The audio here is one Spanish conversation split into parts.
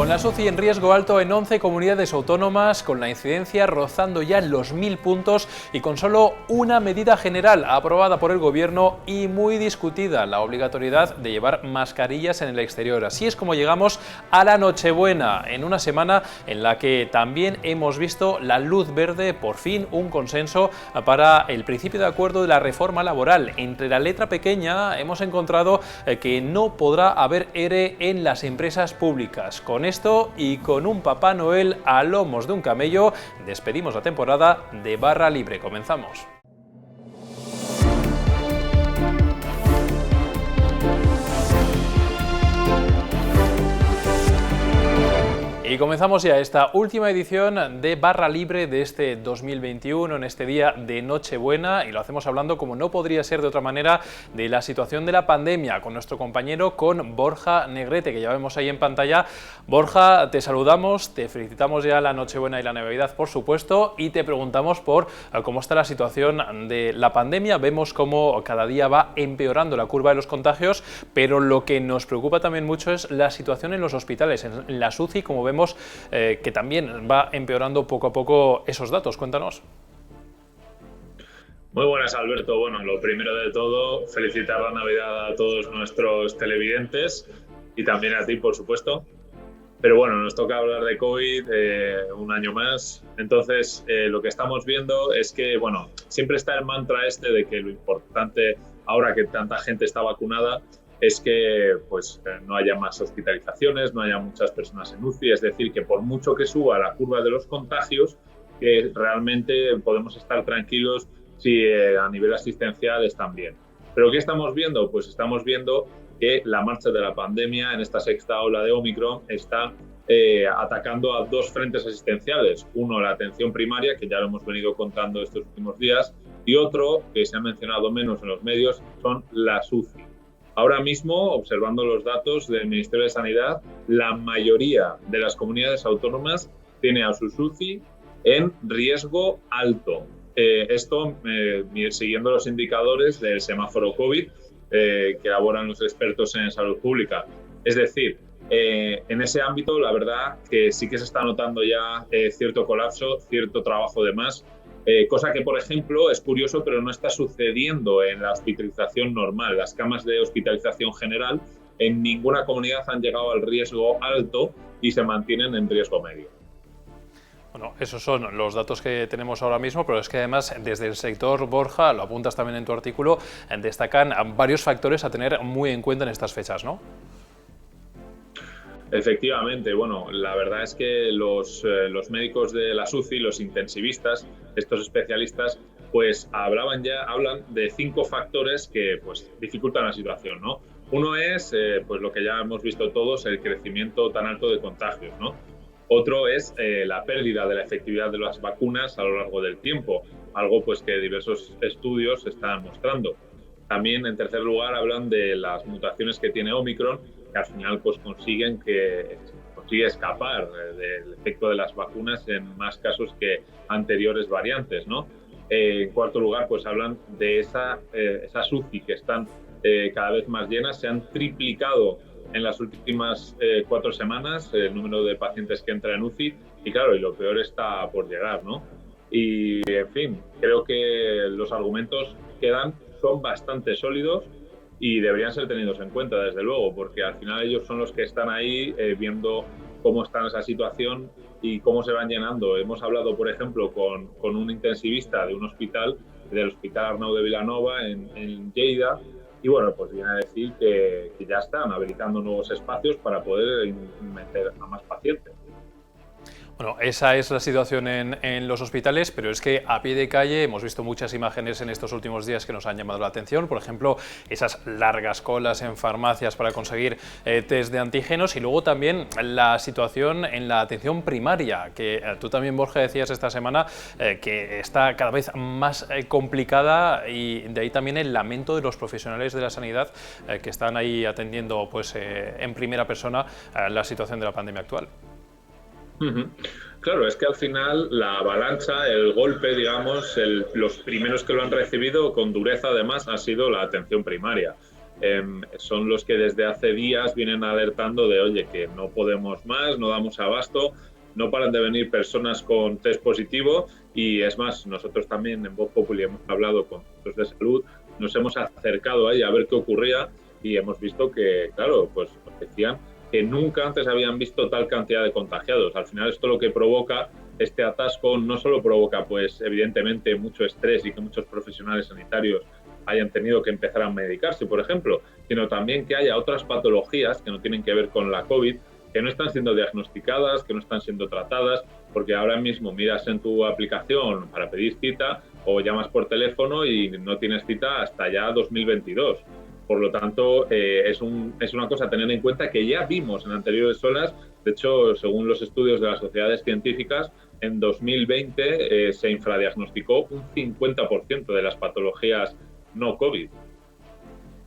Con la SUCI en riesgo alto en 11 comunidades autónomas, con la incidencia rozando ya los 1000 puntos y con solo una medida general aprobada por el Gobierno y muy discutida, la obligatoriedad de llevar mascarillas en el exterior. Así es como llegamos a la Nochebuena, en una semana en la que también hemos visto la luz verde, por fin un consenso para el principio de acuerdo de la reforma laboral. Entre la letra pequeña hemos encontrado que no podrá haber ERE en las empresas públicas. Con esto y con un Papá Noel a lomos de un camello, despedimos la temporada de Barra Libre. Comenzamos. Y comenzamos ya esta última edición de Barra Libre de este 2021, en este día de Nochebuena, y lo hacemos hablando, como no podría ser de otra manera, de la situación de la pandemia, con nuestro compañero, con Borja Negrete, que ya vemos ahí en pantalla. Borja, te saludamos, te felicitamos ya la Nochebuena y la Navidad, por supuesto, y te preguntamos por cómo está la situación de la pandemia. Vemos cómo cada día va empeorando la curva de los contagios, pero lo que nos preocupa también mucho es la situación en los hospitales, en la SUCI, como vemos que también va empeorando poco a poco esos datos. Cuéntanos. Muy buenas, Alberto. Bueno, lo primero de todo, felicitar la Navidad a todos nuestros televidentes y también a ti, por supuesto. Pero bueno, nos toca hablar de COVID un año más. Entonces, lo que estamos viendo es que, bueno, siempre está el mantra este de que lo importante, ahora que tanta gente está vacunada, es que pues, no haya más hospitalizaciones, no haya muchas personas en UCI, es decir, que por mucho que suba la curva de los contagios, que realmente podemos estar tranquilos si a nivel asistencial están bien. ¿Pero qué estamos viendo? Pues estamos viendo que la marcha de la pandemia en esta sexta ola de Omicron está atacando a dos frentes asistenciales. Uno, la atención primaria, que ya lo hemos venido contando estos últimos días, y otro, que se ha mencionado menos en los medios, son las UCI. Ahora mismo, observando los datos del Ministerio de Sanidad, la mayoría de las comunidades autónomas tiene a su UCI en riesgo alto. Esto siguiendo los indicadores del semáforo COVID que elaboran los expertos en salud pública. Es decir, en ese ámbito, la verdad que sí que se está notando ya cierto colapso, cierto trabajo de más. Cosa que, por ejemplo, es curioso, pero no está sucediendo en la hospitalización normal. Las camas de hospitalización general en ninguna comunidad han llegado al riesgo alto y se mantienen en riesgo medio. Bueno, esos son los datos que tenemos ahora mismo, pero es que además desde el sector, Borja, lo apuntas también en tu artículo, destacan varios factores a tener muy en cuenta en estas fechas, ¿no? Efectivamente, bueno, la verdad es que los médicos de la SUCI, los intensivistas, estos especialistas, pues hablan de 5 factores que pues dificultan la situación, ¿no? Uno es, pues lo que ya hemos visto todos, el crecimiento tan alto de contagios, ¿no? Otro es la pérdida de la efectividad de las vacunas a lo largo del tiempo, algo pues que diversos estudios están mostrando. También, en tercer lugar, hablan de las mutaciones que tiene Omicron, que al final pues consigue escapar del efecto de las vacunas en más casos que anteriores variantes, ¿no? En cuarto lugar, pues hablan de esas UCI que están cada vez más llenas, se han triplicado en las últimas 4 semanas el número de pacientes que entran en UCI y claro, y lo peor está por llegar, ¿no? Y en fin, creo que los argumentos son bastante sólidos y deberían ser tenidos en cuenta, desde luego, porque al final ellos son los que están ahí viendo cómo está esa situación y cómo se van llenando. Hemos hablado, por ejemplo, con un intensivista de un hospital, del Hospital Arnau de Vilanova en Lleida, y bueno, pues viene a decir que ya están habilitando nuevos espacios para poder meter a más pacientes. Bueno, esa es la situación en los hospitales, pero es que a pie de calle hemos visto muchas imágenes en estos últimos días que nos han llamado la atención. Por ejemplo, esas largas colas en farmacias para conseguir test de antígenos y luego también la situación en la atención primaria, que tú también, Borja, decías esta semana que está cada vez más complicada y de ahí también el lamento de los profesionales de la sanidad que están ahí atendiendo pues, en primera persona la situación de la pandemia actual. Claro, es que al final la avalancha, el golpe, digamos, los primeros que lo han recibido con dureza además ha sido la atención primaria. son los que desde hace días vienen alertando de, oye, que no podemos más, no damos abasto, no paran de venir personas con test positivo y es más, nosotros también en Voz Populi hemos hablado con centros de salud, nos hemos acercado ahí a ver qué ocurría y hemos visto que, claro, pues decían que nunca antes habían visto tal cantidad de contagiados. Al final esto lo que provoca, este atasco, no solo provoca, pues evidentemente, mucho estrés y que muchos profesionales sanitarios hayan tenido que empezar a medicarse, por ejemplo, sino también que haya otras patologías que no tienen que ver con la COVID, que no están siendo diagnosticadas, que no están siendo tratadas, porque ahora mismo miras en tu aplicación para pedir cita o llamas por teléfono y no tienes cita hasta ya 2022. Por lo tanto, es una cosa a tener en cuenta que ya vimos en anteriores olas. De hecho, según los estudios de las sociedades científicas, en 2020 se infradiagnosticó un 50% de las patologías no COVID.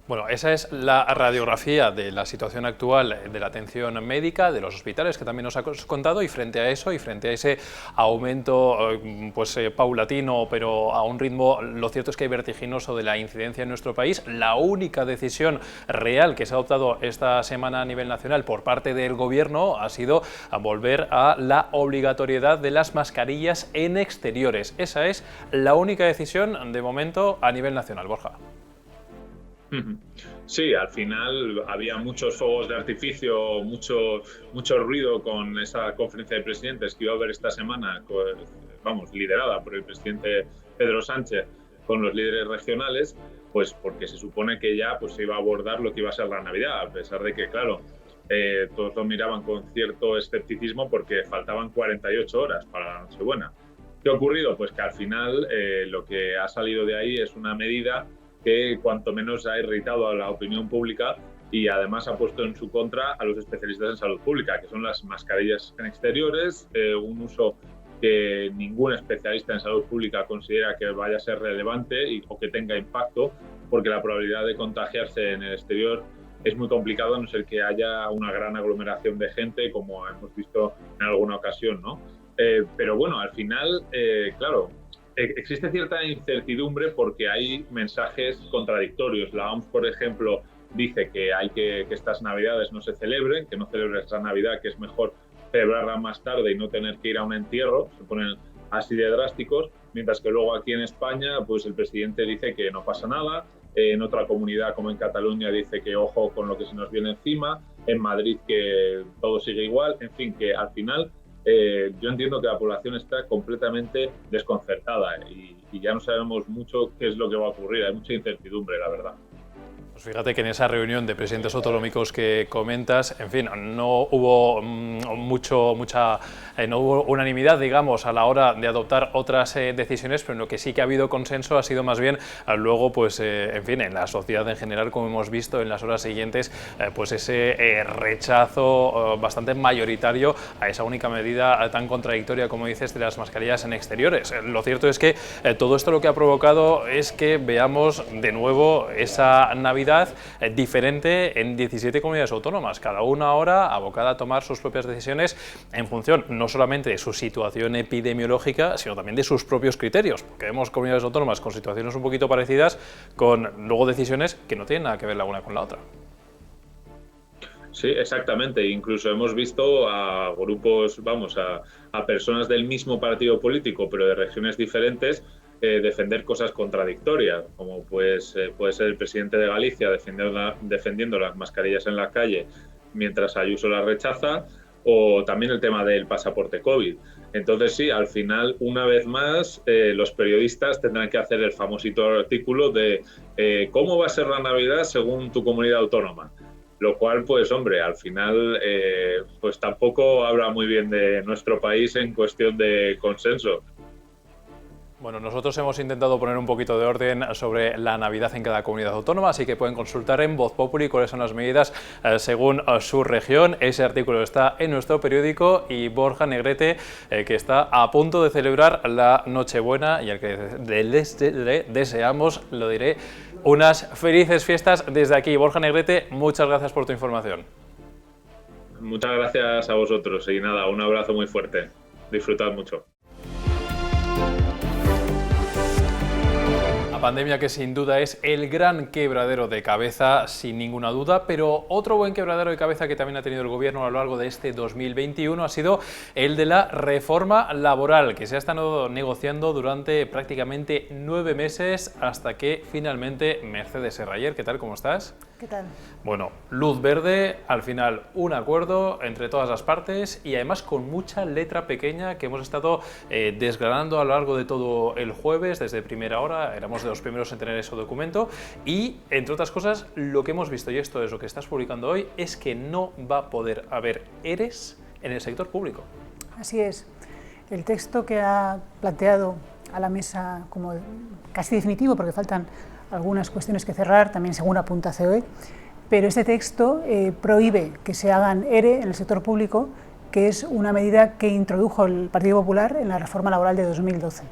Bueno, esa es la radiografía de la situación actual de la atención médica, de los hospitales, que también nos ha contado, y frente a eso, y frente a ese aumento paulatino, pero a un ritmo, lo cierto es que vertiginoso, de la incidencia en nuestro país, la única decisión real que se ha adoptado esta semana a nivel nacional por parte del Gobierno ha sido volver a la obligatoriedad de las mascarillas en exteriores. Esa es la única decisión de momento a nivel nacional, Borja. Sí, al final había muchos fuegos de artificio, mucho ruido con esa conferencia de presidentes que iba a haber esta semana, liderada por el presidente Pedro Sánchez con los líderes regionales, pues porque se supone que ya pues, se iba a abordar lo que iba a ser la Navidad, a pesar de que, claro, todos lo miraban con cierto escepticismo porque faltaban 48 horas para la Nochebuena. ¿Qué ha ocurrido? Pues que al final lo que ha salido de ahí es una medida que cuanto menos ha irritado a la opinión pública y además ha puesto en su contra a los especialistas en salud pública, que son las mascarillas en exteriores, un uso que ningún especialista en salud pública considera que vaya a ser relevante o que tenga impacto, porque la probabilidad de contagiarse en el exterior es muy complicado, a no ser que haya una gran aglomeración de gente, como hemos visto en alguna ocasión, ¿no? Pero bueno, al final, claro, existe cierta incertidumbre porque hay mensajes contradictorios. La OMS, por ejemplo, dice que hay que estas Navidades no se celebren, que no celebres la Navidad, que es mejor celebrarla más tarde y no tener que ir a un entierro. Se ponen así de drásticos, mientras que luego aquí en España, pues el presidente dice que no pasa nada. En otra comunidad, como en Cataluña, dice que ojo con lo que se nos viene encima. En Madrid, que todo sigue igual. En fin, que al final yo entiendo que la población está completamente desconcertada y ya no sabemos mucho qué es lo que va a ocurrir. Hay mucha incertidumbre, la verdad. Pues fíjate que en esa reunión de presidentes autonómicos que comentas, en fin, no hubo no hubo unanimidad, digamos, a la hora de adoptar otras decisiones, pero en lo que sí que ha habido consenso ha sido más bien luego, pues, en fin, en la sociedad en general, como hemos visto en las horas siguientes, pues ese rechazo bastante mayoritario a esa única medida tan contradictoria, como dices, de las mascarillas en exteriores. Lo cierto es que todo esto lo que ha provocado es que veamos de nuevo esa Navidad diferente en 17 comunidades autónomas, cada una ahora abocada a tomar sus propias decisiones en función no solamente de su situación epidemiológica, sino también de sus propios criterios, porque vemos comunidades autónomas con situaciones un poquito parecidas, con luego decisiones que no tienen nada que ver la una con la otra. Sí, exactamente. Incluso hemos visto a grupos, a personas del mismo partido político, pero de regiones diferentes, defender cosas contradictorias, como pues, puede ser el presidente de Galicia defendiendo las mascarillas en la calle mientras Ayuso las rechaza, o también el tema del pasaporte COVID. Entonces sí, al final, una vez más, los periodistas tendrán que hacer el famosito artículo de cómo va a ser la Navidad según tu comunidad autónoma. Lo cual, pues hombre, al final pues tampoco habla muy bien de nuestro país en cuestión de consenso. Bueno, nosotros hemos intentado poner un poquito de orden sobre la Navidad en cada comunidad autónoma, así que pueden consultar en Voz Populi cuáles son las medidas según su región. Ese artículo está en nuestro periódico y Borja Negrete, que está a punto de celebrar la Nochebuena y al que le deseamos, lo diré, unas felices fiestas desde aquí. Borja Negrete, muchas gracias por tu información. Muchas gracias a vosotros y nada, un abrazo muy fuerte. Disfrutad mucho. Una pandemia que sin duda es el gran quebradero de cabeza, sin ninguna duda, pero otro buen quebradero de cabeza que también ha tenido el Gobierno a lo largo de este 2021 ha sido el de la reforma laboral, que se ha estado negociando durante prácticamente 9 meses hasta que finalmente Mercedes Serrayer, ¿qué tal? ¿Cómo estás? ¿Qué tal? Bueno, luz verde, al final un acuerdo entre todas las partes y además con mucha letra pequeña que hemos estado desgranando a lo largo de todo el jueves, desde primera hora, éramos de los primeros en tener ese documento y, entre otras cosas, lo que hemos visto, y esto es lo que estás publicando hoy, es que no va a poder haber ERES en el sector público. Así es. El texto que ha planteado a la mesa como casi definitivo, porque faltan algunas cuestiones que cerrar, también según apunta COE, pero este texto prohíbe que se hagan ERE en el sector público, que es una medida que introdujo el Partido Popular en la reforma laboral de 2012.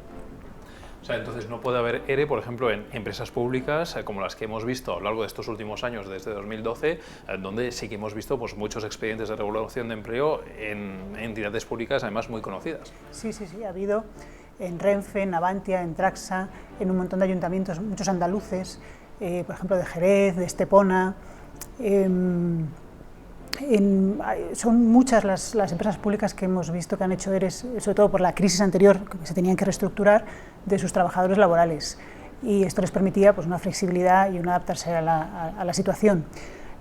O sea, entonces no puede haber ERE, por ejemplo, en empresas públicas como las que hemos visto a lo largo de estos últimos años, desde 2012, donde sí que hemos visto pues, muchos expedientes de regulación de empleo en entidades públicas, además muy conocidas. Sí, ha habido en Renfe, en Navantia, en Traxa, en un montón de ayuntamientos, muchos andaluces, por ejemplo de Jerez, de Estepona. Son muchas las empresas públicas que hemos visto que han hecho ERES, sobre todo por la crisis anterior, que se tenían que reestructurar, de sus trabajadores laborales. Y esto les permitía pues, una flexibilidad y un adaptarse a la situación.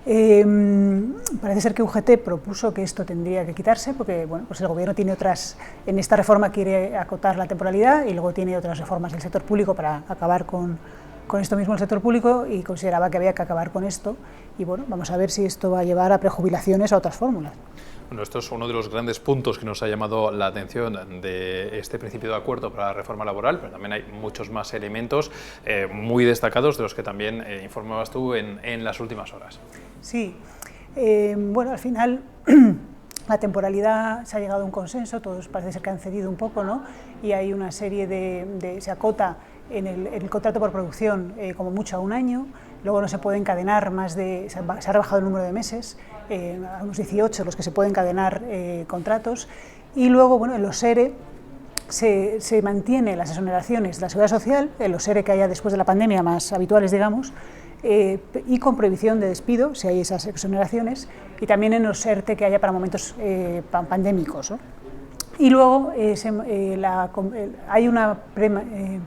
Parece ser que UGT propuso que esto tendría que quitarse porque bueno, pues el Gobierno tiene otras, en esta reforma quiere acotar la temporalidad y luego tiene otras reformas del sector público para acabar con esto mismo el sector público y consideraba que había que acabar con esto y bueno, vamos a ver si esto va a llevar a prejubilaciones o a otras fórmulas. Bueno, esto es uno de los grandes puntos que nos ha llamado la atención de este principio de acuerdo para la reforma laboral, pero también hay muchos más elementos muy destacados de los que también informabas tú en las últimas horas. Sí, bueno, al final la temporalidad se ha llegado a un consenso, todos parece ser que han cedido un poco, ¿no? Y hay una serie se acota en el contrato por producción como mucho a 1 año, luego no se puede encadenar se ha rebajado el número de meses, a unos 18 los que se pueden encadenar contratos, y luego bueno, en los ERE se mantiene las exoneraciones de la Seguridad Social, en los ERE que haya después de la pandemia más habituales, digamos, y con prohibición de despido, si hay esas exoneraciones, y también en los ERTE que haya para momentos pandémicos, ¿no? Y luego hay una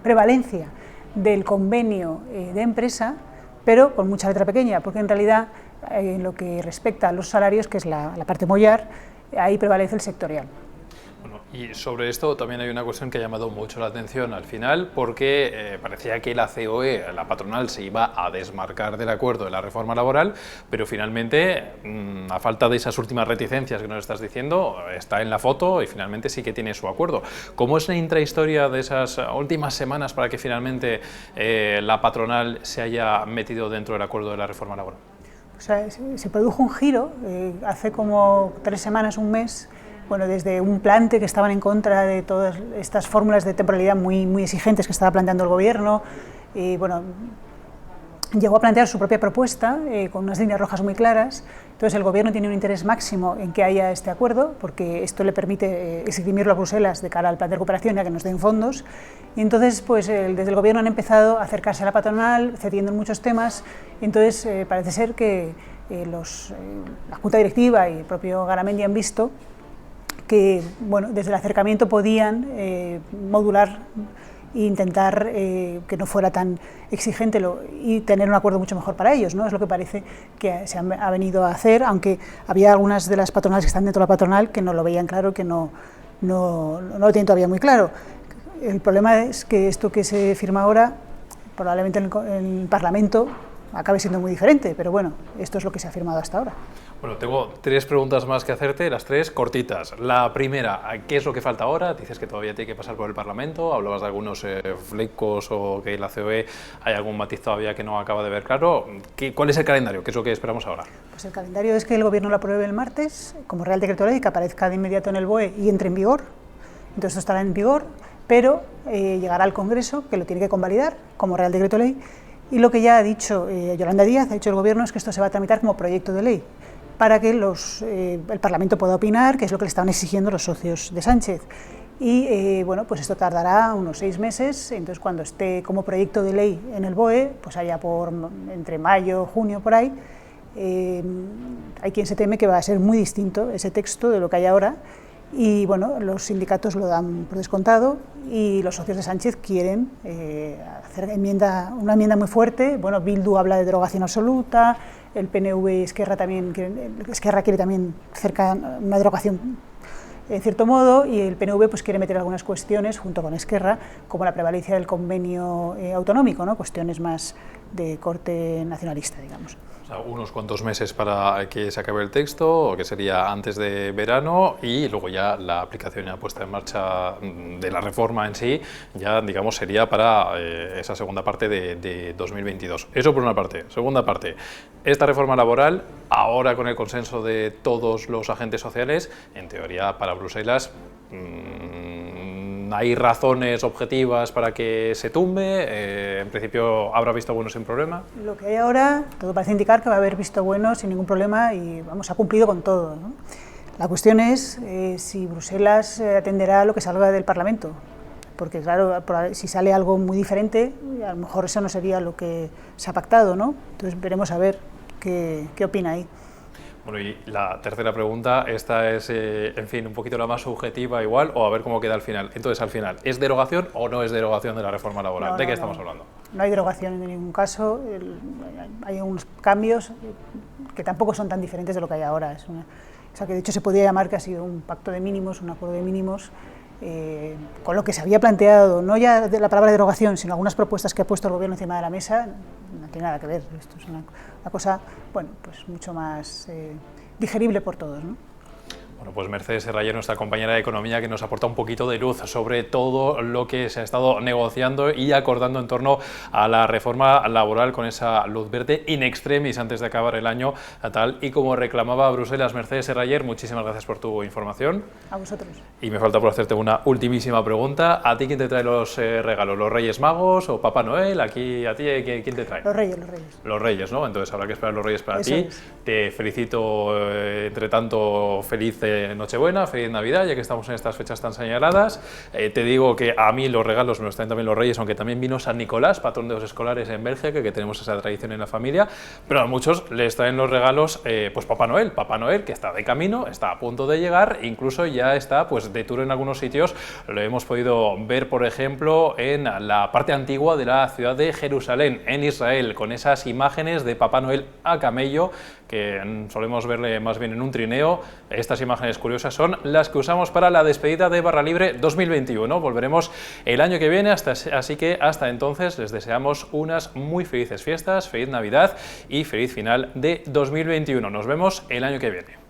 prevalencia del convenio de empresa, pero con mucha letra pequeña, porque en realidad en lo que respecta a los salarios, que es la parte mollar, ahí prevalece el sectorial. Bueno, y sobre esto también hay una cuestión que ha llamado mucho la atención al final, porque parecía que la COE, la patronal, se iba a desmarcar del acuerdo de la reforma laboral, pero finalmente, a falta de esas últimas reticencias que nos estás diciendo, está en la foto y finalmente sí que tiene su acuerdo. ¿Cómo es la intrahistoria de esas últimas semanas para que finalmente la patronal se haya metido dentro del acuerdo de la reforma laboral? O sea, se produjo un giro hace como 3 semanas, un mes. Bueno, desde un plante que estaban en contra de todas estas fórmulas de temporalidad muy exigentes que estaba planteando el Gobierno, y bueno, llegó a plantear su propia propuesta con unas líneas rojas muy claras. Entonces el Gobierno tiene un interés máximo en que haya este acuerdo, porque esto le permite exprimirlo a Bruselas de cara al plan de recuperación, ya que nos den fondos. Y entonces, pues desde el Gobierno han empezado a acercarse a la patronal, cediendo en muchos temas. Y entonces parece ser que la Junta Directiva y el propio Garamendi han visto que bueno, desde el acercamiento podían modular e intentar que no fuera tan exigente y tener un acuerdo mucho mejor para ellos, ¿no? Es lo que parece que ha venido a hacer, aunque había algunas de las patronales que están dentro de la patronal que no lo veían claro, que no lo tienen todavía muy claro. El problema es que esto que se firma ahora, probablemente en el Parlamento acabe siendo muy diferente, pero bueno, esto es lo que se ha firmado hasta ahora. Bueno, tengo 3 preguntas más que hacerte, las 3 cortitas. La primera, ¿qué es lo que falta ahora? Dices que todavía tiene que pasar por el Parlamento, hablabas de algunos flecos o que en la COE hay algún matiz todavía que no acaba de ver claro. ¿Cuál es el calendario? ¿Qué es lo que esperamos ahora? Pues el calendario es que el Gobierno lo apruebe el martes como Real Decreto Ley, que aparezca de inmediato en el BOE y entre en vigor. Entonces esto estará en vigor, pero llegará al Congreso, que lo tiene que convalidar como Real Decreto Ley. Y lo que ya ha dicho Yolanda Díaz, ha dicho el Gobierno, es que esto se va a tramitar como proyecto de ley, para que el Parlamento pueda opinar, que es lo que le estaban exigiendo los socios de Sánchez. y bueno, pues esto tardará unos 6 meses, entonces cuando esté como proyecto de ley en el BOE, pues allá entre mayo, junio, por ahí, hay quien se teme que va a ser muy distinto ese texto de lo que hay ahora, y bueno, los sindicatos lo dan por descontado y los socios de Sánchez quieren hacer una enmienda muy fuerte. Bueno, Bildu habla de derogación absoluta, el PNV y Esquerra quiere también una derogación en cierto modo, y el PNV pues quiere meter algunas cuestiones junto con Esquerra, como la prevalencia del convenio autonómico, ¿no? Cuestiones más de corte nacionalista, digamos. O sea, unos cuantos meses para que se acabe el texto, que sería antes de verano, y luego ya la aplicación y la puesta en marcha de la reforma en sí, ya digamos sería para esa segunda parte de 2022. Eso por una parte. Segunda parte, esta reforma laboral, ahora con el consenso de todos los agentes sociales, en teoría para Bruselas, ¿hay razones objetivas para que se tumbe? En principio, ¿habrá visto bueno sin problema? Lo que hay ahora, todo parece indicar que va a haber visto bueno sin ningún problema y vamos, ha cumplido con todo, ¿no? La cuestión es si Bruselas atenderá a lo que salga del Parlamento, porque claro, si sale algo muy diferente, a lo mejor eso no sería lo que se ha pactado, ¿no? Entonces veremos a ver qué opina ahí. Bueno, y la tercera pregunta, esta es, en fin, un poquito la más subjetiva igual, o a ver cómo queda al final. Entonces, al final, ¿es derogación o no es derogación de la reforma laboral? ¿De qué estamos hablando? No hay derogación en ningún caso, hay unos cambios que tampoco son tan diferentes de lo que hay ahora. O sea, que de hecho se podría llamar que ha sido un pacto de mínimos, un acuerdo de mínimos, con lo que se había planteado, no ya de la palabra derogación, sino algunas propuestas que ha puesto el Gobierno encima de la mesa, no tiene nada que ver. Esto es una cosa, bueno, pues mucho más digerible por todos, ¿no? Bueno, pues Mercedes Serraller, nuestra compañera de Economía, que nos aporta un poquito de luz sobre todo lo que se ha estado negociando y acordando en torno a la reforma laboral, con esa luz verde in extremis antes de acabar el año, tal y como reclamaba Bruselas. Mercedes Serraller, muchísimas gracias por tu información. A vosotros. Y me falta por hacerte una ultimísima pregunta. ¿A ti quién te trae los regalos? ¿Los Reyes Magos o Papá Noel? Aquí, ¿a ti quién te trae? Los Reyes, los Reyes. Los Reyes, ¿no? Entonces habrá que esperar los Reyes para Eso ti. es. Te felicito, entre tanto, feliz Nochebuena, feliz Navidad, ya que estamos en estas fechas tan señaladas. Te digo que a mí los regalos me los traen también los Reyes, aunque también vino San Nicolás, patrón de los escolares en Bélgica, que tenemos esa tradición en la familia, pero a muchos les traen los regalos pues Papá Noel, que está de camino, está a punto de llegar, incluso ya está pues de tour en algunos sitios. Lo hemos podido ver, por ejemplo, en la parte antigua de la ciudad de Jerusalén, en Israel, con esas imágenes de Papá Noel a camello, que solemos verle más bien en un trineo. Estas imágenes curiosas son las que usamos para la despedida de Barra Libre 2021. Volveremos el año que viene, así que hasta entonces les deseamos unas muy felices fiestas, feliz Navidad y feliz final de 2021. Nos vemos el año que viene.